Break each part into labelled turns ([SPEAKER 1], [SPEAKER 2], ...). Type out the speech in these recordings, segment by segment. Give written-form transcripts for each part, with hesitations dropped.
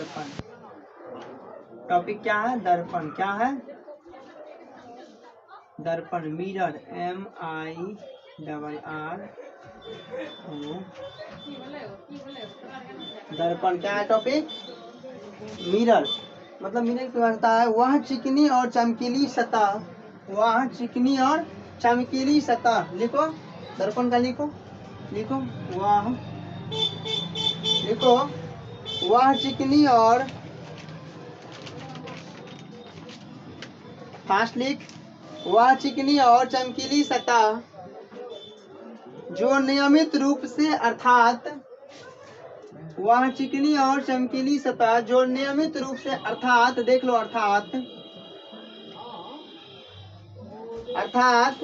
[SPEAKER 1] दर्पण। टॉपिक क्या है? दर्पण। क्या है? दर्पण। मिरर, MIRR ओ। दर्पण क्या है टॉपिक? मिरर। मतलब मिरर क्या होता है? वह चिकनी और चमकीली सतह, वह चिकनी और चमकीली सतह। लिखो दर्पण का, लिखो लिखो वह, लिखो वह चिकनी और, फास्ट लिख, वह चिकनी और चमकीली सतह जो नियमित रूप से, अर्थात वह चिकनी और चमकीली सतह जो नियमित रूप से, अर्थात देख लो, अर्थात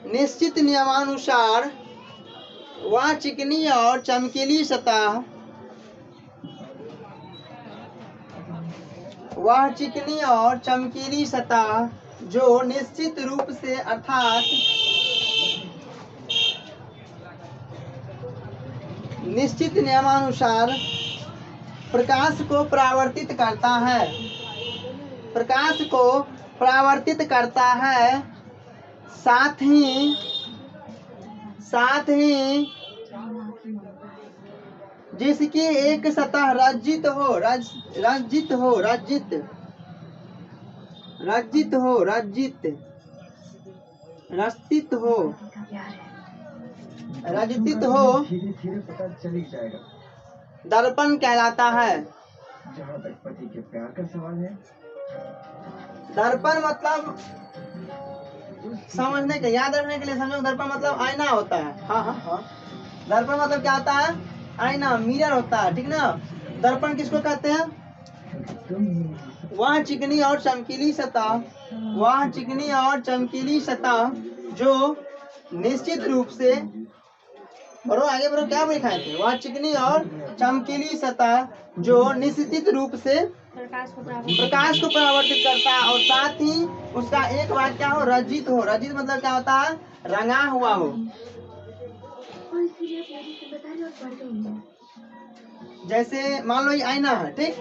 [SPEAKER 1] निश्चित नियमानुसार वह चिकनी और चमकीली सतह, वह चिकनी और चमकीली सतह जो निश्चित रूप से, अर्थात निश्चित नियमानुसार प्रकाश को परावर्तित करता है, प्रकाश को परावर्तित करता है, साथ ही जिसकी एक सतह रजित हो, रजित हो, रजित हो, रजित हो, रजित हो, धीरे पता चल ही जाएगा, दर्पण कहलाता है। जहाँ तक पति के प्यार का सवाल है, दर्पण मतलब समझने के, याद रखने के लिए समझो, दर्पण मतलब आईना होता है। हाँ हाँ हाँ, दर्पण मतलब क्या होता है? आईना, मिरर होता है, ठीक ना। दर्पण किसको कहते हैं? वह चिकनी और चमकीली सतह, वह चिकनी और चमकीली सतह जो निश्चित रूप से, बढ़ो आगे बढ़ो, क्या लिखाए थे? वह चिकनी और चमकीली सतह जो निश्चित रूप से प्रकाश को परावर्तित करता है, और साथ ही उसका एक वाक्य क्या हो? रजित हो। रजित मतलब क्या होता है? रंगा हुआ हो। जैसे मान लो ये आईना है, ठीक,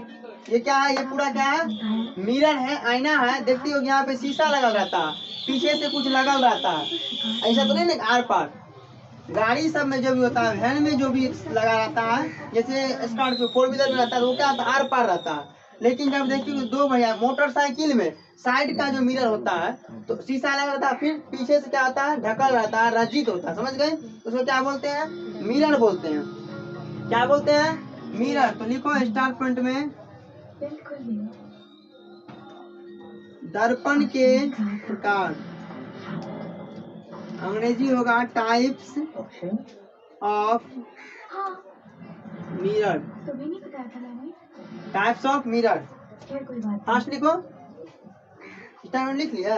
[SPEAKER 1] ये क्या है? ये पूरा क्या है? मिरर है, आईना है। देखती हो यहाँ पे शीशा लगा रहता है, पीछे से कुछ लगा रहता है, ऐसा तो नहीं ना? आर पार गाड़ी सब में जो भी होता है, वैन में जो भी लगा रहता है, जैसे स्कॉर्पियो 4 व्हीलर में रहता है, तो वो क्या होता है? आर पार रहता है। लेकिन जब देखिए दो भैया मोटरसाइकिल में साइड का जो मिरर होता है, तो शीशा लगा रहता है, फिर पीछे से क्या होता है? ढकल रहता है, रजित होता है। समझ गए? उसको क्या बोलते हैं? मिरर बोलते हैं। क्या बोलते हैं? मिरर। तो लिखो स्टार पॉइंट में, दर्पण के प्रकार, अंग्रेजी होगा types of mirror, types of mirror. Fast लिखो, स्टार लिख लिया।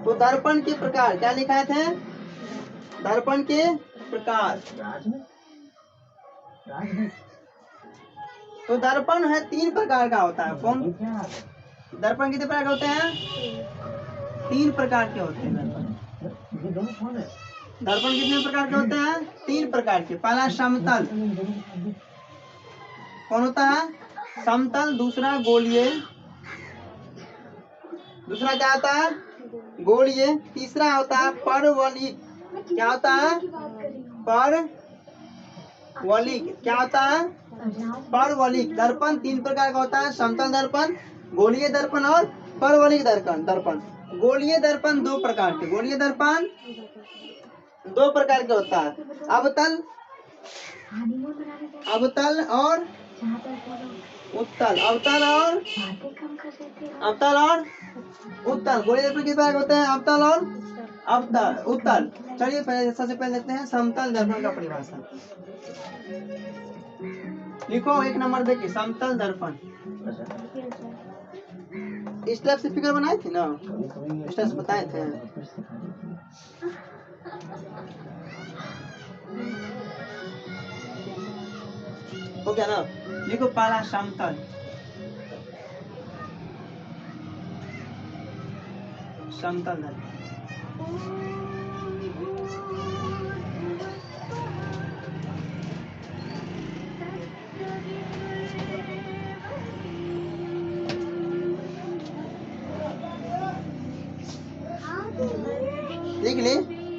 [SPEAKER 1] तो दर्पण के प्रकार क्या लिखाए थे? दर्पण के प्रकार। तो दर्पण है 3 प्रकार का होता है। कौन? दर्पण कितने प्रकार के होते हैं? 3 प्रकार के होते हैं दर्पण। दर्पण कितने प्रकार के होते हैं? 3 प्रकार के। पहला समतल, कौन होता है? समतल। दूसरा गोलीय, दूसरा क्या होता है? गोलीय। तीसरा होता है परवलयिक। क्या होता है? परवलयिक। क्या होता है? परवलयिक। दर्पण 3 प्रकार का होता है, समतल दर्पण, गोलीय दर्पण और परवलयिक दर्पण। गोलीय दर्पण 2 प्रकार के, गोलीय दर्पण 2 प्रकार के होता है, अवतल, अवतल और उत्तल, अवतल और उत्तल। गोलीय दर्पण किस प्रकार के होते हैं? अवतल और उत्तल। चलिए पहले सबसे पहले लेते हैं समतल दर्पण का परिभाषा। लिखो 1 नंबर देखिए, समतल दर्पण। इस टाइप से फिगर बनाए थे ना, इस टाइप से बताए थे। हो गया ना? लिखो पहला समतल, समतल दर्पण।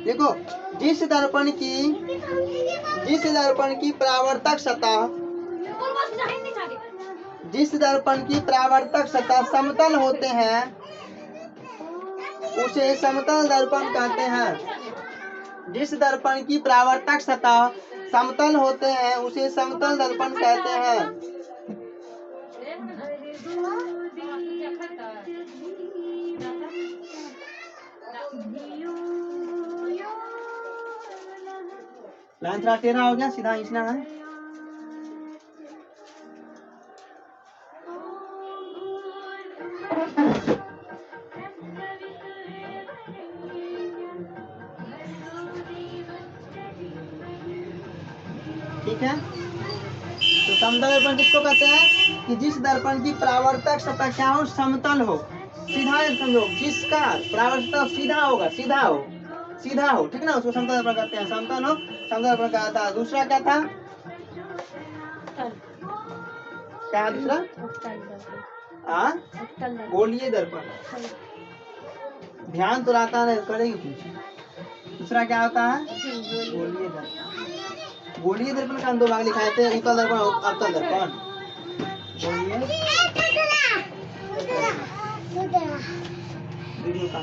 [SPEAKER 1] देखो, जिस दर्पण की परावर्तक सतह समतल होते हैं उसे समतल दर्पण कहते हैं। जिस दर्पण की परावर्तक सतह समतल होते हैं उसे समतल दर्पण कहते हैं। लाइन थोड़ा टेढ़ा हो गया, सीधा खींचना है। ठीक है, तो समतल दर्पण किसको कहते हैं कि जिस दर्पण की परावर्तक सतह क्या हो, समतल हो, सीधा समझो, जिसका परावर्तक सीधा होगा, सीधा हो, ठीक ना, उसको समतल दर्पण कहते हैं। समतल हो, समतल दर्पण कहा था। दूसरा क्या था, क्या है दूसरा, गोलीय दर्पण। ध्यान तो रहता है, करेगी कुछ। दूसरा क्या होता है, गोलीय दर्पण। गोलीय दर्पण का हम दो भाग लिखाए थे, उत्तल दर्पण और अवतल दर्पण। गोलीय वीडियो का